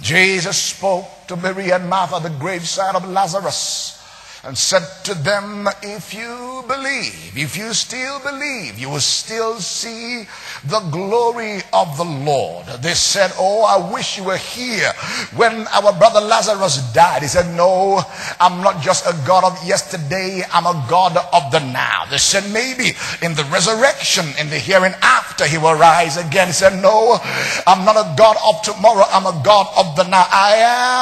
Jesus spoke to Mary and Martha at the graveside of Lazarus and said to them, if you believe, if you still believe, you will still see the glory of the Lord. They said, oh, I wish you were here when our brother Lazarus died. He said, no, I'm not just a God of yesterday, I'm a God of the now. They said, maybe in the resurrection, in the hereinafter, he will rise again. He said, no, I'm not a God of tomorrow, I'm a God of the now. I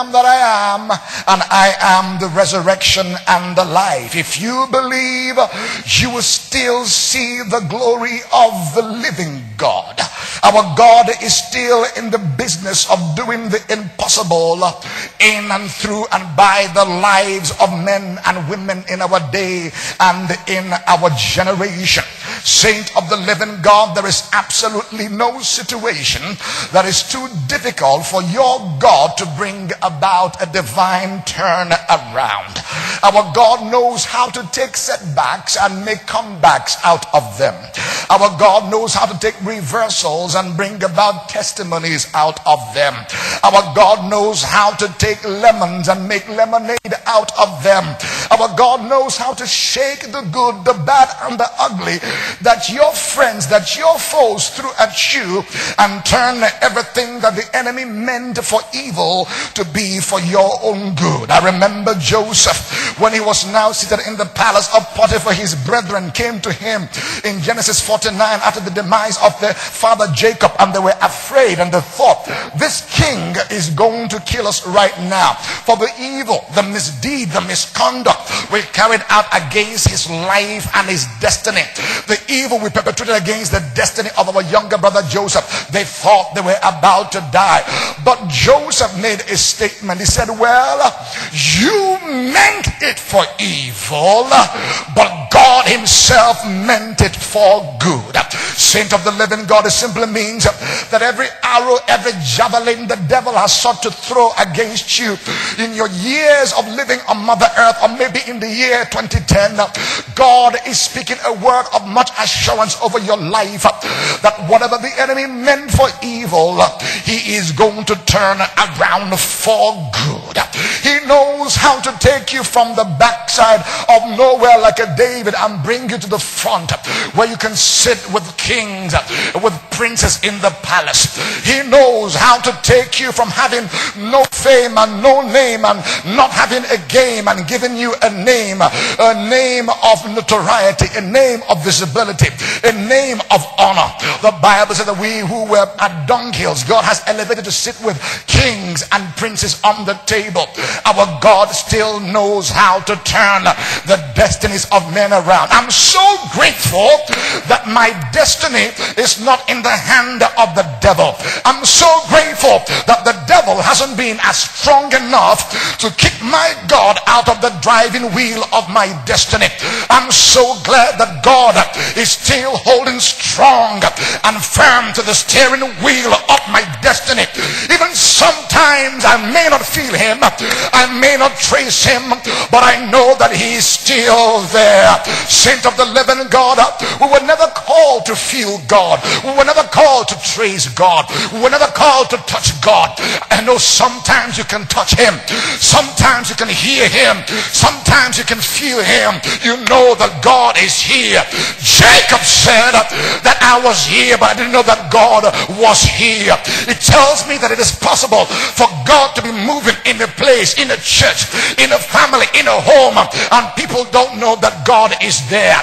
am that I am, and I am the resurrection and the life. If you believe, you will still see the glory of the living God. Our God is still in the business of doing the impossible in and through and by the lives of men and women in our day and in our generation. Saint of the living God, there is absolutely no situation that is too difficult for your God to bring about a divine turn around. Our God knows how to take setbacks and make comebacks out of them. Our God knows how to take reversals and bring about testimonies out of them. Our God knows how to take lemons and make lemonade out of them. Our God knows how to shake the good, the bad, and the ugly that your friends, that your foes threw at you, and turn everything that the enemy meant for evil to be for your own good. I remember Joseph when he was now seated in the palace of Potiphar. His brethren came to him in Genesis 49 after the demise of their father Jacob, and they were afraid and they thought, this king is going to kill us right now for the evil, the misdeed, the misconduct we carried out against his life and his destiny, the evil we perpetrated against the destiny of our younger brother Joseph. They thought they were about to die, but Joseph made a statement. He said, well, you meant it for evil, but God himself meant it for good. Saint of the living God, it simply means that every arrow, every javelin the devil has sought to throw against you in your years of living on Mother Earth, or maybe in the year 2010, God is speaking a word of much assurance over your life that whatever the enemy meant for evil, he is going to turn around for good. He knows how to take you from the backside of nowhere like a David and bring you to the front where you can sit with kings, with princes in the palace. He knows how to take you from having no fame and no name and not having a game and giving you a name of notoriety, a name of visibility, a name of honor. The Bible says that we who were at dunghills, God has elevated to sit with kings and princes on the table. Our God still knows how to turn the destinies of men around. I'm so grateful that my destiny is not in the hand of the devil. I'm so grateful that the devil hasn't been as strong enough to kick my God out of the driving wheel of my destiny. I'm so glad that God is still holding strong and firm to the steering wheel of my destiny. Even sometimes I may not feel him, I may not trace him, but I know that he is still there. Saint of the living God, we were never called to feel God. We were never called to trace God. We were never called to touch God. I know sometimes you can touch him, sometimes you can hear him, sometimes you can feel him. You know that God is here. Jacob said that I was here, but I didn't know that God was here. It tells me that it is possible for God to be moving in a place, in a church, in a family, in a home, and people don't know that God is there.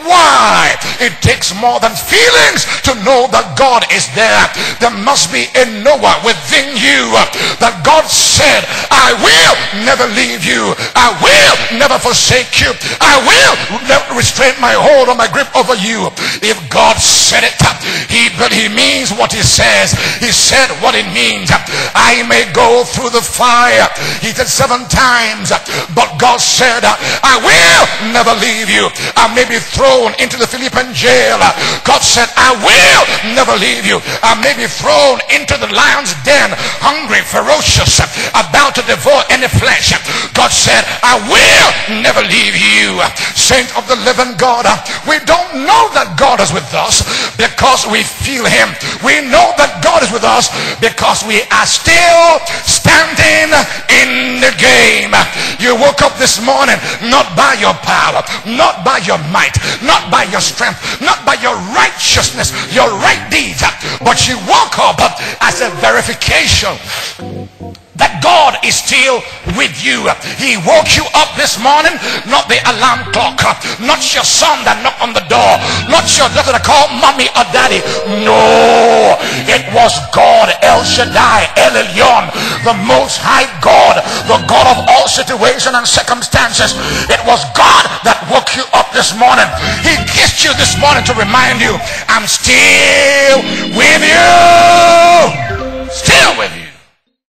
Why? It takes more than feelings to know that God is there. There must be a Noah within you that God said, I will never leave you, I will never forsake you, I will never restrain my hold or my grip over you. If God said it, he means what he says. He said what it means. I may go through the fire, he said 7 times, but God said, I will never leave you. I may be thrown into the Philippian jail, God said, I will never leave you. I may be thrown into the lion's den, hungry, ferocious, about to devour any flesh, God said, I will never leave you. Saint of the living God, we don't know that God is with us because we feel him. We know that God is with us because we are still standing standing in the game. You woke up this morning not by your power, not by your might, not by your strength, not by your righteousness, your right deeds, but you woke up as a verification that God is still with you. He woke you up this morning, not the alarm clock, not your son that knocked on the door, not your daughter that called mommy or daddy. No, it was God, El Shaddai, El Elyon, the most high God, the God of all situations and circumstances. It was God that woke you up this morning. He kissed you this morning to remind you, I'm still with you. Still with you.